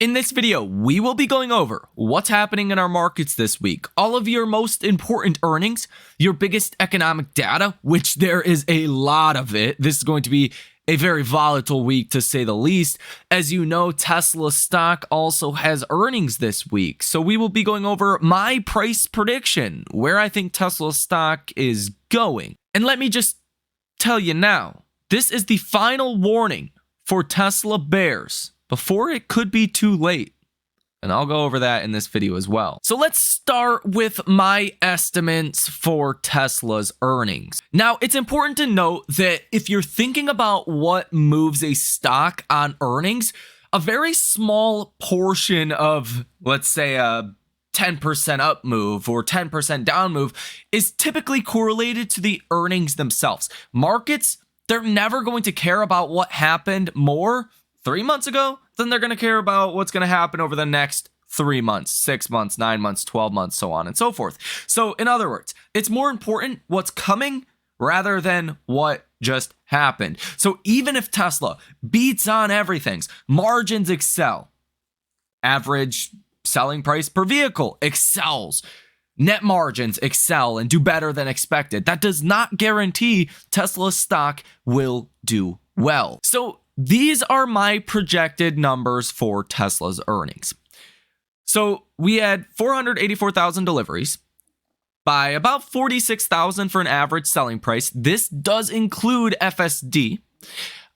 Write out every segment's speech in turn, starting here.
In this video, we will be going over what's happening in our markets this week, all of your most important earnings, your biggest economic data, which there is a lot of it. This is going to be a very volatile week to say the least. As you know, Tesla stock also has earnings this week. So we will be going over my price prediction, where I think Tesla stock is going. And let me just tell you now, this is the final warning for Tesla bears before it could be too late. And I'll go over that in this video as well. So let's start with my estimates for Tesla's earnings. Now, it's important to note that if you're thinking about what moves a stock on earnings, a very small portion of, let's say, a 10% up move or 10% down move is typically correlated to the earnings themselves. Markets, they're never going to care about what happened more 3 months ago, then they're going to care about what's going to happen over the next 3 months, 6 months, 9 months, 12 months, so on and so forth. So in other words, it's more important what's coming rather than what just happened. So even if Tesla beats on everything, margins excel, average selling price per vehicle excels, net margins excel and do better than expected, that does not guarantee Tesla's stock will do well. So these are my projected numbers for Tesla's earnings. So we had 484,000 deliveries by about 46,000 for an average selling price. This does include FSD.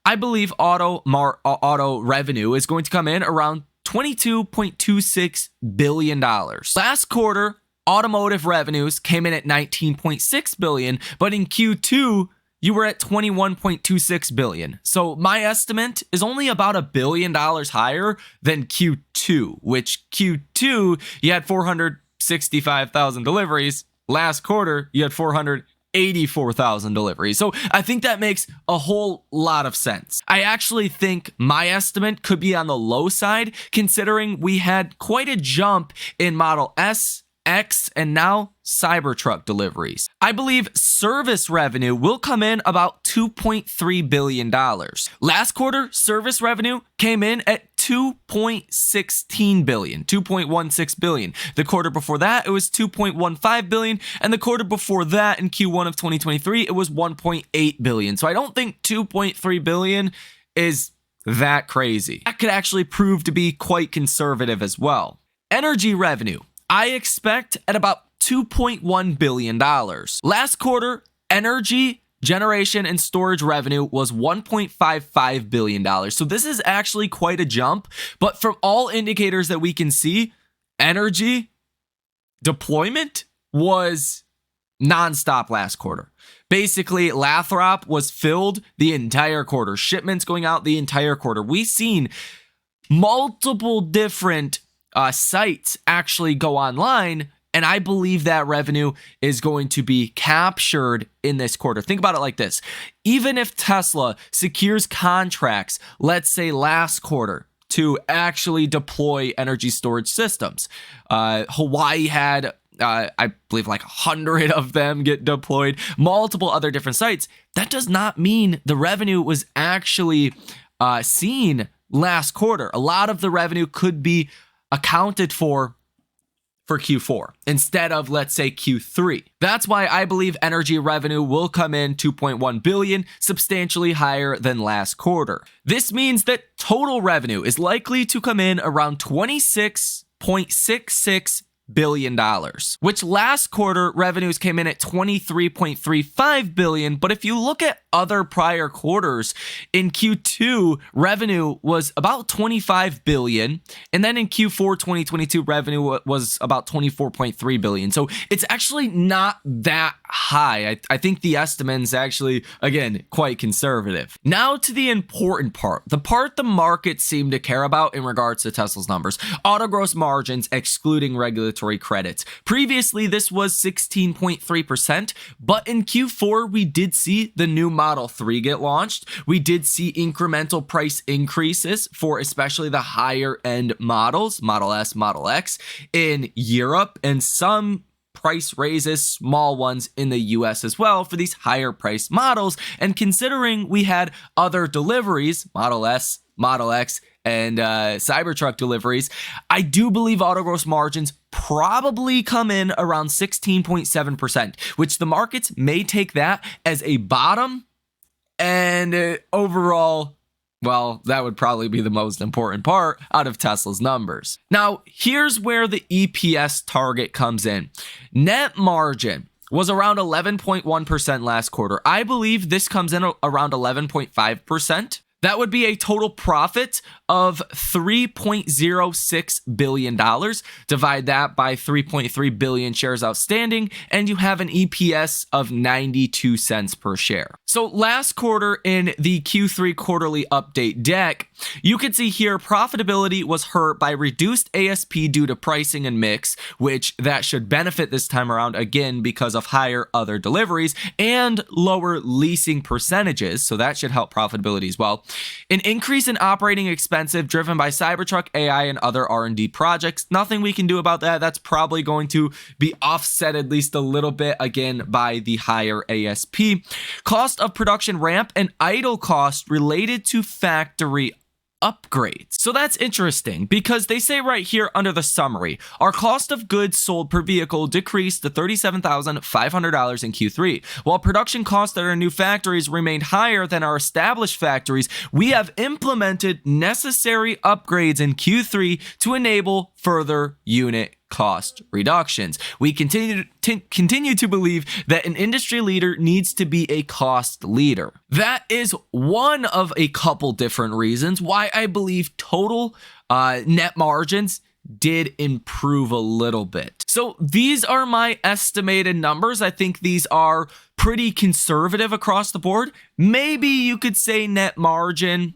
I believe auto revenue is going to come in around $22.26 billion. Last quarter, automotive revenues came in at $19.6 billion, but in Q2, you were at $21.26 billion. So my estimate is only about $1 billion higher than Q2, which Q2, you had 465,000 deliveries. Last quarter, you had 484,000 deliveries. So I think that makes a whole lot of sense. I actually think my estimate could be on the low side, considering we had quite a jump in Model S, X, and now Cybertruck deliveries. I believe service revenue will come in about $2.3 billion. Last quarter, service revenue came in at $2.16 billion, $2.16 billion. The quarter before that, it was $2.15 billion, and the quarter before that, in Q1 of 2023, it was $1.8 billion. So I don't think $2.3 billion is that crazy. That could actually prove to be quite conservative as well. Energy revenue, I expect at about $2.1 billion. Last quarter, energy generation and storage revenue was $1.55 billion. So this is actually quite a jump, but from all indicators that we can see, energy deployment was nonstop last quarter. Basically, Lathrop was filled the entire quarter, shipments going out the entire quarter. We've seen multiple different sites actually go online, and I believe that revenue is going to be captured in this quarter. Think about it like this. Even if Tesla secures contracts, let's say last quarter, to actually deploy energy storage systems, Hawaii had, I believe, like 100 of them get deployed, multiple other different sites. That does not mean the revenue was actually seen last quarter. A lot of the revenue could be accounted for Q4 instead of, let's say, Q3. That's why I believe energy revenue will come in $2.1 billion, substantially higher than last quarter. This means that total revenue is likely to come in around $26.66 billion, which last quarter revenues came in at $23.35 billion. But if you look at other prior quarters, in Q2 revenue was about $25 billion, and then in Q4 2022 revenue was about $24.3 billion. So it's actually not that high. I think the estimate is actually, again, quite conservative. Now to the important part, the part the market seemed to care about in regards to Tesla's numbers: auto gross margins excluding regulatory credits. Previously, this was 16.3%, but in Q4, we did see the new Model 3 get launched. We did see incremental price increases for especially the higher end models, Model S, Model X, in Europe, and some price raises, small ones in the US as well for these higher priced models. And considering we had other deliveries, Model S, Model X, and Cybertruck deliveries, I do believe auto gross margins probably come in around 16.7%, which the markets may take that as a bottom. And overall, well, that would probably be the most important part out of Tesla's numbers. Now, here's where the EPS target comes in. Net margin was around 11.1% last quarter. I believe this comes in around 11.5%. That would be a total profit of $3.06 billion. Divide that by 3.3 billion shares outstanding, and you have an EPS of 92 cents per share. So last quarter in the Q3 quarterly update deck, you can see here profitability was hurt by reduced ASP due to pricing and mix, which that should benefit this time around again because of higher other deliveries and lower leasing percentages. So that should help profitability as well. An increase in operating expense driven by Cybertruck, AI, and other R&D projects. Nothing we can do about that. That's probably going to be offset at least a little bit again by the higher ASP. Cost of production ramp and idle cost related to factory upgrades. So that's interesting because they say right here under the summary, our cost of goods sold per vehicle decreased to $37,500 in Q3. While production costs at our new factories remained higher than our established factories, we have implemented necessary upgrades in Q3 to enable further unit cost reductions. We continue to believe that an industry leader needs to be a cost leader. That is one of a couple different reasons why I believe total net margins did improve a little bit. So these are my estimated numbers. I think these are pretty conservative across the board. Maybe you could say net margin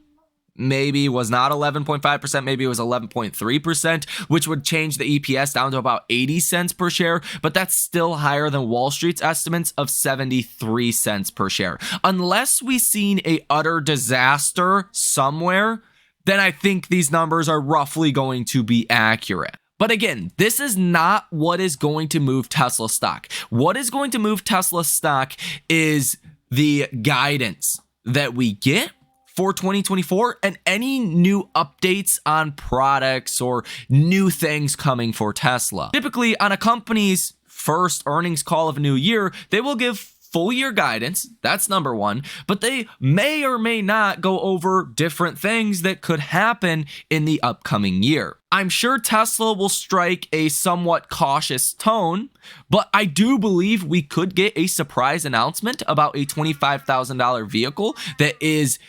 maybe was not 11.5%, maybe it was 11.3%, which would change the EPS down to about 80 cents per share, but that's still higher than Wall Street's estimates of 73 cents per share. Unless we've seen a utter disaster somewhere, then I think these numbers are roughly going to be accurate. But again, this is not what is going to move Tesla stock. What is going to move Tesla stock is the guidance that we get for 2024 and any new updates on products or new things coming for Tesla. Typically, on a company's first earnings call of a new year, they will give full year guidance. That's number one, but they may or may not go over different things that could happen in the upcoming year. I'm sure Tesla will strike a somewhat cautious tone, but I do believe we could get a surprise announcement about a $25,000 vehicle that is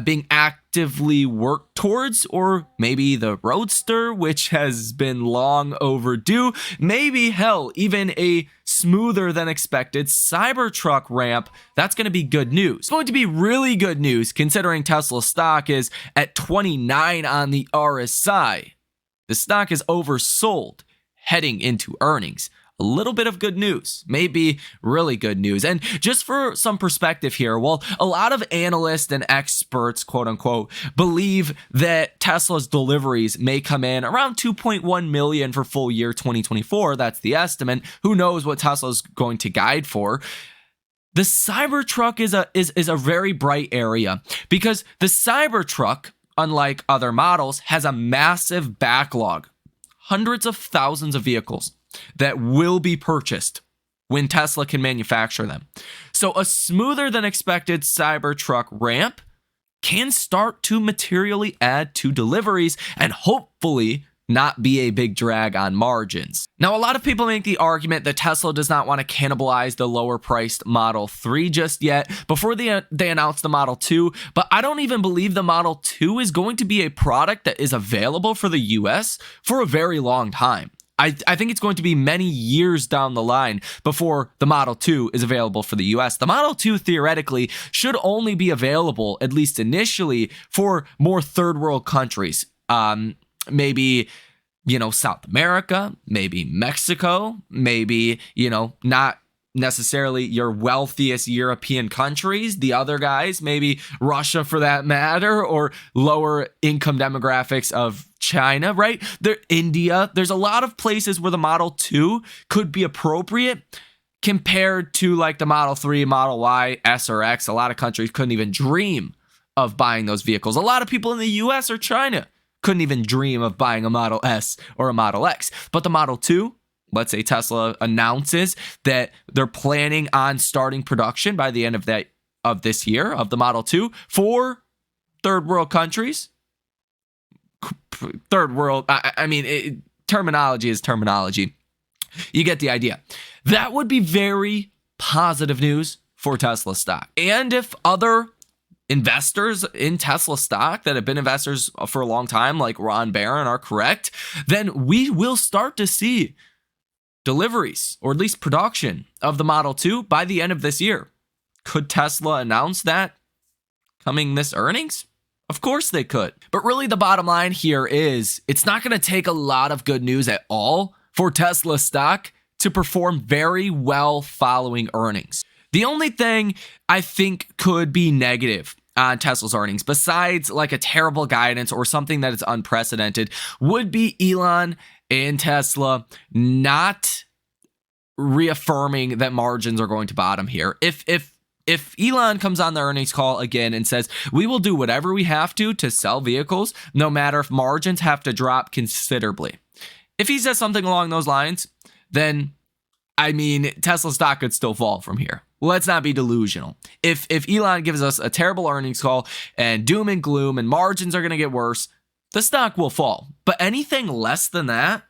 being actively worked towards, or maybe the Roadster, which has been long overdue. Maybe, hell, even a smoother than expected Cybertruck ramp. That's going to be good news. It's going to be really good news considering Tesla stock is at 29 on the RSI. The stock is oversold heading into earnings. A little bit of good news, maybe really good news. And just for some perspective here, well, a lot of analysts and experts, quote unquote, believe that Tesla's deliveries may come in around 2.1 million for full year 2024. That's the estimate. Who knows what Tesla's going to guide for? The Cybertruck is a very bright area because the Cybertruck, unlike other models, has a massive backlog, hundreds of thousands of vehicles that will be purchased when Tesla can manufacture them. So a smoother than expected Cybertruck ramp can start to materially add to deliveries and hopefully not be a big drag on margins. Now, a lot of people make the argument that Tesla does not want to cannibalize the lower priced Model 3 just yet before they announce the Model 2, but I don't even believe the Model 2 is going to be a product that is available for the US for a very long time. I think it's going to be many years down the line before the Model 2 is available for the US. The Model 2 theoretically should only be available, at least initially, for more third world countries. Maybe, South America, maybe Mexico, maybe, not necessarily your wealthiest European countries. The other guys, maybe Russia for that matter, or lower income demographics of China, right? India. There's a lot of places where the Model 2 could be appropriate compared to like the Model 3, Model Y, S, or X. A lot of countries couldn't even dream of buying those vehicles. A lot of people in the US or China couldn't even dream of buying a Model S or a Model X. But the Model 2, let's say Tesla announces that they're planning on starting production by the end of this year of the Model 2 for third world countries. Third world, terminology is terminology. You get the idea. That would be very positive news for Tesla stock. And if other investors in Tesla stock that have been investors for a long time, like Ron Barron, are correct, then we will start to see deliveries, or at least production, of the Model 2 by the end of this year. Could Tesla announce that coming this earnings? Of course they could. But really the bottom line here is it's not going to take a lot of good news at all for Tesla stock to perform very well following earnings. The only thing I think could be negative on Tesla's earnings, besides like a terrible guidance or something that is unprecedented, would be Elon and Tesla not reaffirming that margins are going to bottom here. If Elon comes on the earnings call again and says, we will do whatever we have to sell vehicles, no matter if margins have to drop considerably. If he says something along those lines, then, Tesla stock could still fall from here. Let's not be delusional. If Elon gives us a terrible earnings call and doom and gloom and margins are going to get worse, the stock will fall. But anything less than that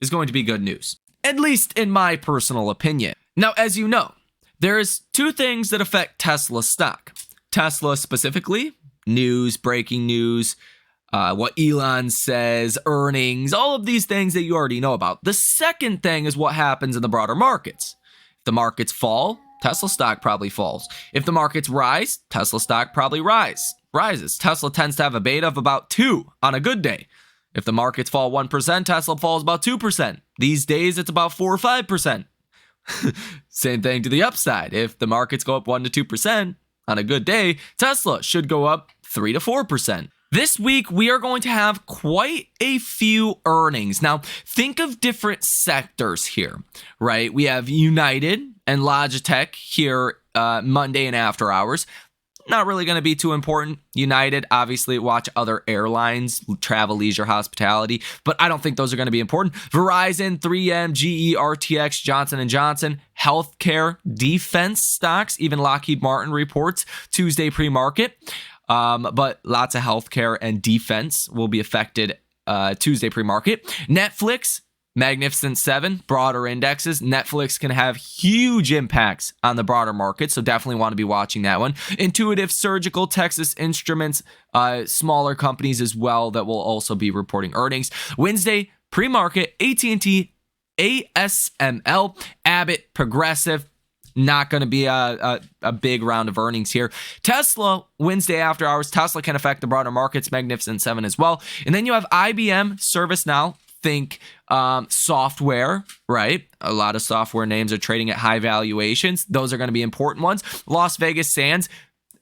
is going to be good news, at least in my personal opinion. Now, as you know, there's two things that affect Tesla stock. Tesla specifically, news, breaking news, what Elon says, earnings, all of these things that you already know about. The second thing is what happens in the broader markets. If the markets fall, Tesla stock probably falls. If the markets rise, Tesla stock probably rises. Tesla tends to have a beta of about 2 on a good day. If the markets fall 1%, Tesla falls about 2%. These days, it's about 4 or 5%. Same thing to the upside. If the markets go up 1 to 2% on a good day, Tesla should go up 3 to 4%. This week, we are going to have quite a few earnings. Now, think of different sectors here, right? We have United and Logitech here Monday and after hours. Not really going to be too important. United, obviously, watch other airlines, travel, leisure, hospitality, but I don't think those are going to be important. Verizon, 3M, GE, RTX, Johnson & Johnson, healthcare, defense stocks, even Lockheed Martin reports Tuesday pre-market. But lots of healthcare and defense will be affected Tuesday pre-market. Netflix, Magnificent Seven, broader indexes. Netflix can have huge impacts on the broader market, so definitely want to be watching that one. Intuitive Surgical, Texas Instruments, smaller companies as well that will also be reporting earnings. Wednesday, pre-market, AT&T, ASML, Abbott, Progressive. Not going to be a big round of earnings here. Tesla, Wednesday after hours. Tesla can affect the broader markets, Magnificent Seven as well. And then you have IBM, ServiceNow. Think software, right? A lot of software names are trading at high valuations. Those are going to be important ones. Las Vegas Sands,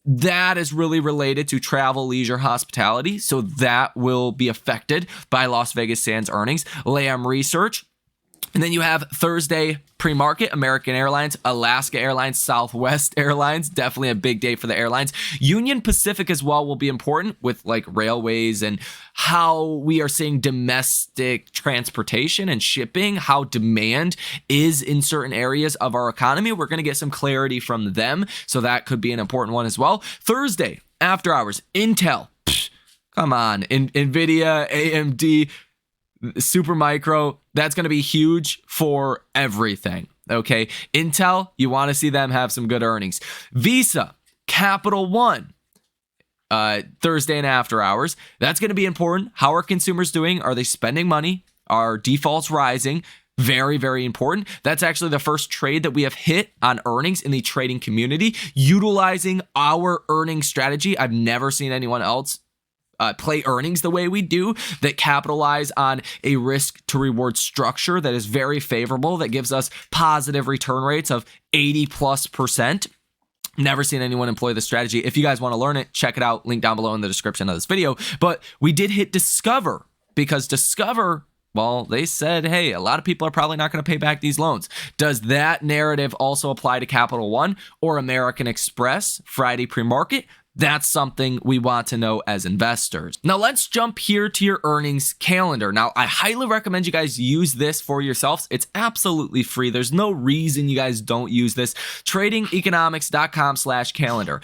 that is really related to travel, leisure, hospitality. So that will be affected by Las Vegas Sands earnings. Lam Research. And then you have Thursday pre-market, American Airlines, Alaska Airlines, Southwest Airlines, definitely a big day for the airlines. Union Pacific as well will be important with like railways and how we are seeing domestic transportation and shipping, how demand is in certain areas of our economy. We're going to get some clarity from them, so that could be an important one as well. Thursday, after hours, Intel, come on, NVIDIA, AMD, Supermicro, that's going to be huge for everything, okay? Intel, you want to see them have some good earnings. Visa, Capital One, Thursday and after hours, that's going to be important. How are consumers doing? Are they spending money? Are defaults rising? Very, very important. That's actually the first trade that we have hit on earnings in the trading community, utilizing our earnings strategy. I've never seen anyone else play earnings the way we do, that capitalize on a risk to reward structure that is very favorable, that gives us positive return rates of 80+%. Never seen anyone employ this strategy. If you guys want to learn it, check it out. Link down below in the description of this video. But we did hit Discover, because Discover, well, they said, hey, a lot of people are probably not going to pay back these loans. Does that narrative also apply to Capital One or American Express Friday pre-market? That's something we want to know as investors. Now let's jump here to your earnings calendar. Now I highly recommend you guys use this for yourselves. It's absolutely free. There's no reason you guys don't use this. tradingeconomics.com/calendar.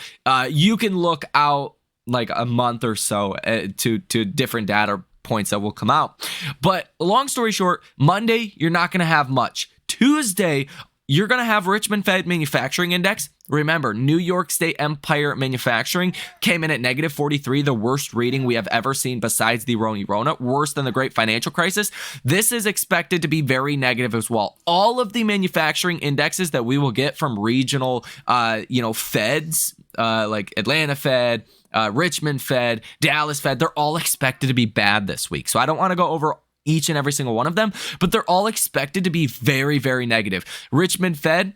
You can look out like a month or so to different data points that will come out. But long story short, Monday, you're not going to have much. Tuesday, you're going to have Richmond Fed Manufacturing Index. Remember, New York State Empire Manufacturing came in at negative 43, the worst reading we have ever seen besides the Rona, worse than the Great Financial Crisis. This is expected to be very negative as well. All of the manufacturing indexes that we will get from regional, feds, like Atlanta Fed, Richmond Fed, Dallas Fed, they're all expected to be bad this week. So I don't want to go over each and every single one of them, but they're all expected to be very, very negative. Richmond Fed,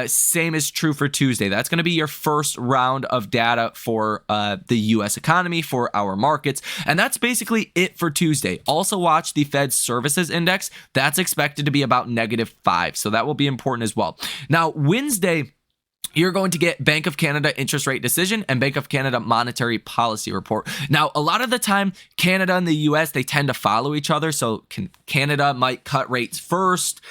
same is true for Tuesday. That's going to be your first round of data for the U.S. economy, for our markets, and that's basically it for Tuesday. Also watch the Fed Services Index. That's expected to be about -5, so that will be important as well. Now, Wednesday, you're going to get Bank of Canada interest rate decision and Bank of Canada monetary policy report. Now, a lot of the time, Canada and the US, they tend to follow each other. So Canada might cut rates first.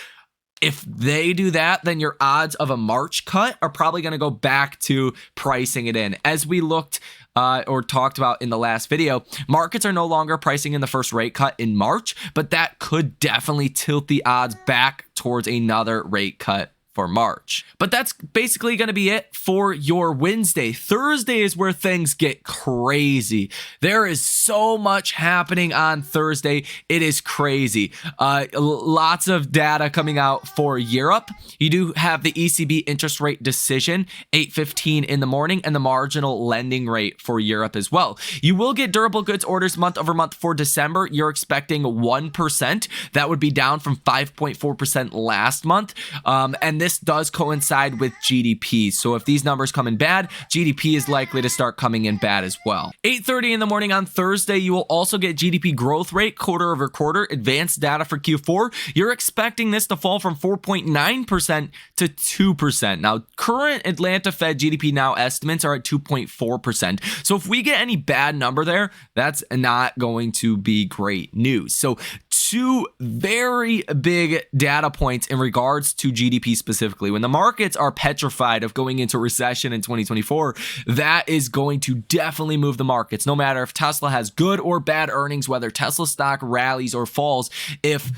If they do that, then your odds of a March cut are probably going to go back to pricing it in. As we looked or talked about in the last video, markets are no longer pricing in the first rate cut in March, but that could definitely tilt the odds back towards another rate cut for March. But that's basically going to be it for your Wednesday. Thursday is where things get crazy. There is so much happening on Thursday. It is crazy. Lots of data coming out for Europe. You do have the ECB interest rate decision, 8:15 in the morning, and the marginal lending rate for Europe as well. You will get durable goods orders month over month for December. You're expecting 1%. That would be down from 5.4% last month. And this does coincide with GDP. So if these numbers come in bad, GDP is likely to start coming in bad as well. 8:30 in the morning on Thursday, you will also get GDP growth rate quarter over quarter, advanced data for Q4. You're expecting this to fall from 4.9% to 2%. Now, current Atlanta Fed GDP Now estimates are at 2.4%. So if we get any bad number there, that's not going to be great news. So two very big data points in regards to GDP specifically. When the markets are petrified of going into recession in 2024, that is going to definitely move the markets. No matter if Tesla has good or bad earnings, whether Tesla stock rallies or falls, if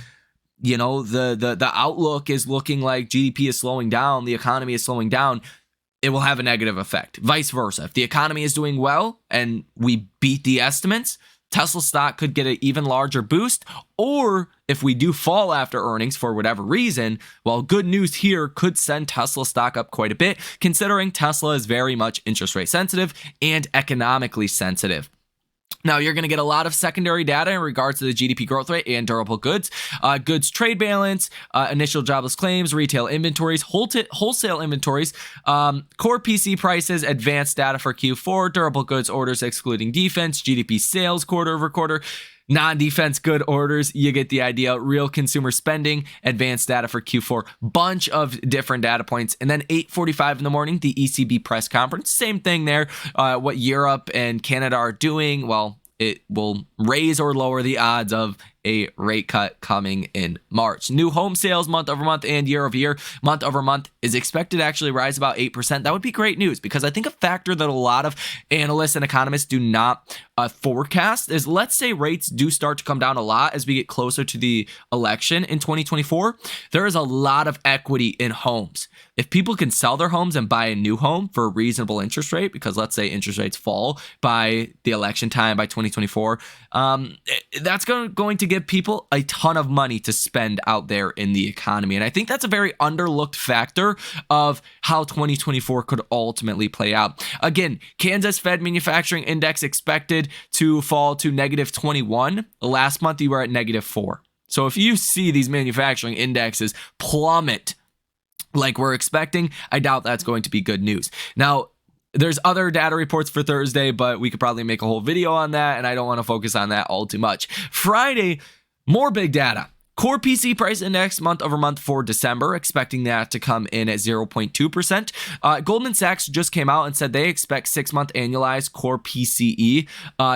the outlook is looking like GDP is slowing down, the economy is slowing down, it will have a negative effect. Vice versa. If the economy is doing well and we beat the estimates, Tesla stock could get an even larger boost. Or if we do fall after earnings for whatever reason, well, good news here could send Tesla stock up quite a bit, considering Tesla is very much interest rate sensitive and economically sensitive. Now, you're going to get a lot of secondary data in regards to the GDP growth rate and durable goods, goods trade balance, initial jobless claims, retail inventories, wholesale inventories, core PC prices, advanced data for Q4, durable goods orders excluding defense, GDP sales quarter over quarter, non-defense good orders. You get the idea. Real consumer spending, advanced data for Q4, bunch of different data points. And then 8:45 in the morning, the ECB press conference. Same thing there. What Europe and Canada are doing, well, it will raise or lower the odds of a rate cut coming in March. New home sales month over month and year over year, month over month is expected to actually rise about 8%. That would be great news, because I think a factor that a lot of analysts and economists do not forecast is, let's say rates do start to come down a lot as we get closer to the election in 2024. There is a lot of equity in homes. If people can sell their homes and buy a new home for a reasonable interest rate, because let's say interest rates fall by the election time by 2024, that's going to give people a ton of money to spend out there in the economy. And I think that's a very underlooked factor of how 2024 could ultimately play out. Again, Kansas Fed Manufacturing Index expected to fall to -21. Last month, you were at -4. So if you see these manufacturing indexes plummet like we're expecting, I doubt that's going to be good news. Now, there's other data reports for Thursday, but we could probably make a whole video on that, and I don't want to focus on that all too much. Friday, more big data. Core PC price index month over month for December, expecting that to come in at 0.2%. Goldman Sachs just came out and said they expect 6-month annualized core PCE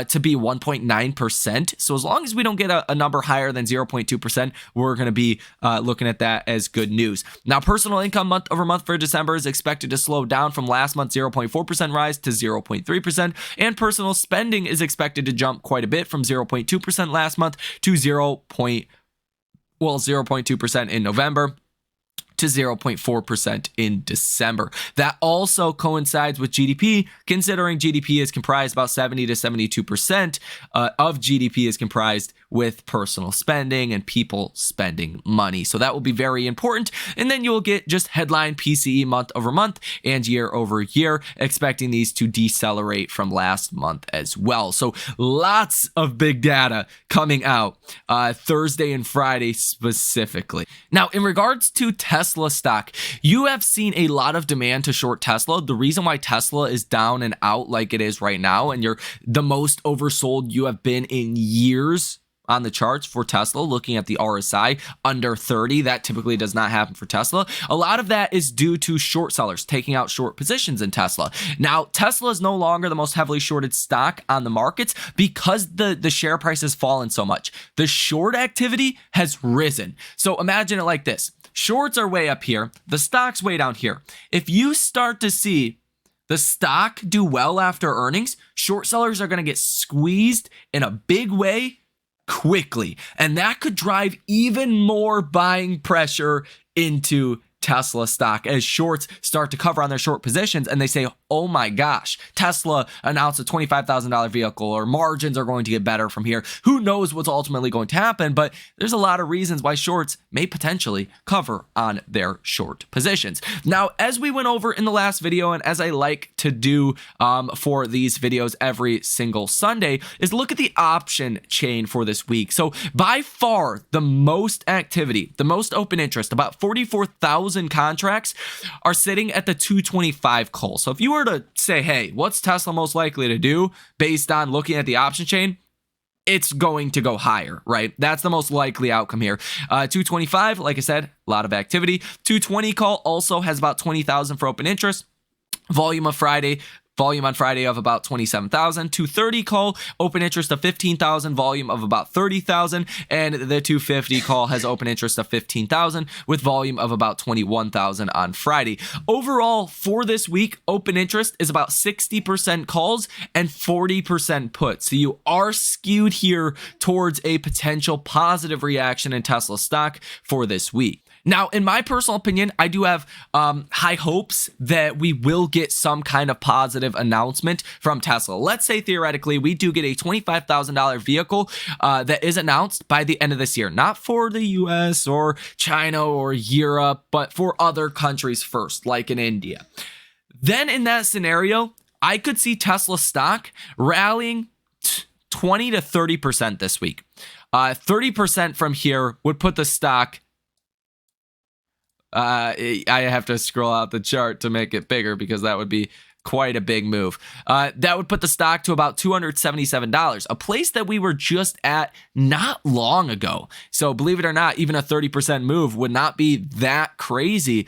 to be 1.9%. So as long as we don't get a number higher than 0.2%, we're going to be looking at that as good news. Now, personal income month over month for December is expected to slow down from last month's 0.4% rise to 0.3%, and personal spending is expected to jump quite a bit from 0.2% last month to 0.2% in November to 0.4% in December. That also coincides with GDP, considering GDP is comprised about 70 to 72% of GDP is comprised with personal spending and people spending money. So that will be very important. And then you'll get just headline PCE month over month and year over year, expecting these to decelerate from last month as well. So lots of big data coming out Thursday and Friday specifically. Now, in regards to Tesla stock, you have seen a lot of demand to short Tesla. The reason why Tesla is down and out like it is right now, and you're the most oversold you have been in years on the charts for Tesla, looking at the RSI under 30, that typically does not happen for Tesla. A lot of that is due to short sellers taking out short positions in Tesla. Now, Tesla is no longer the most heavily shorted stock on the markets because the share price has fallen so much. The short activity has risen. So imagine it like this. Shorts are way up here. The stock's way down here. If you start to see the stock do well after earnings, short sellers are going to get squeezed in a big way quickly, and that could drive even more buying pressure into Tesla stock as shorts start to cover on their short positions and they say, oh my gosh, Tesla announced a $25,000 vehicle, or margins are going to get better from here. Who knows what's ultimately going to happen, but there's a lot of reasons why shorts may potentially cover on their short positions. Now, as we went over in the last video, and as I like to do for these videos every single Sunday, is look at the option chain for this week. So by far the most activity, the most open interest, about 44,000 contracts are sitting at the 225 call. So if you were to say, hey, what's Tesla most likely to do based on looking at the option chain? It's going to go higher, right? That's the most likely outcome here. 225, like I said, a lot of activity. 220 call also has about 20,000 for open interest. Volume on Friday of about 27,000. 230 call, open interest of 15,000, volume of about 30,000, and the 250 call has open interest of 15,000 with volume of about 21,000 on Friday. Overall, for this week, open interest is about 60% calls and 40% puts. So you are skewed here towards a potential positive reaction in Tesla stock for this week. Now, in my personal opinion, I do have high hopes that we will get some kind of positive announcement from Tesla. Let's say theoretically we do get a $25,000 vehicle that is announced by the end of this year, not for the US or China or Europe, but for other countries first, like in India. Then in that scenario, I could see Tesla stock rallying 20 to 30% this week. 30% from here would put the stock, I have to scroll out the chart to make it bigger because that would be quite a big move. That would put the stock to about $277, a place that we were just at not long ago. So believe it or not, even a 30% move would not be that crazy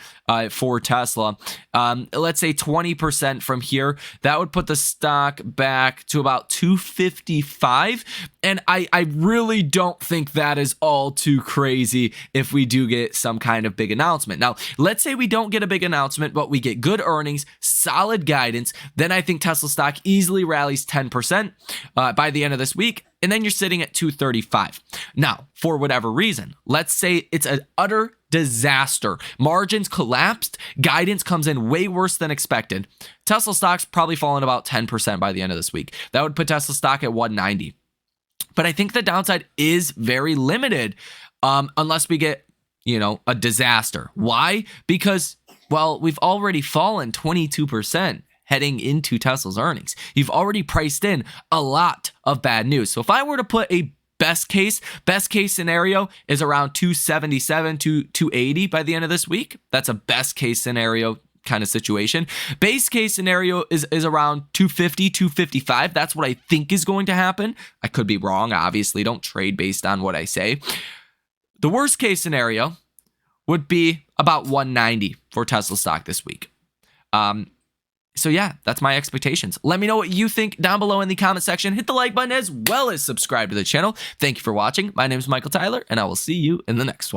for Tesla. Let's say 20% from here, that would put the stock back to about 255. And I really don't think that is all too crazy if we do get some kind of big announcement. Now, let's say we don't get a big announcement, but we get good earnings, solid guidance, then I think Tesla stock easily rallies 10% by the end of this week, and then you're sitting at 235. Now, for whatever reason, let's say it's an utter disaster. Margins collapsed, guidance comes in way worse than expected. Tesla stock's probably fallen about 10% by the end of this week. That would put Tesla stock at 190. But I think the downside is very limited unless we get, a disaster. Why? Because, well, we've already fallen 22% heading into Tesla's earnings. You've already priced in a lot of bad news. So if I were to put a best case scenario is around 277 to 280 by the end of this week. That's a best case scenario kind of situation. Base case scenario is around 250, 255. That's what I think is going to happen. I could be wrong. Obviously, don't trade based on what I say. The worst case scenario would be about 190 for Tesla stock this week. So yeah, that's my expectations. Let me know what you think down below in the comment section. Hit the like button as well as subscribe to the channel. Thank you for watching. My name is Michael Tyler, and I will see you in the next one.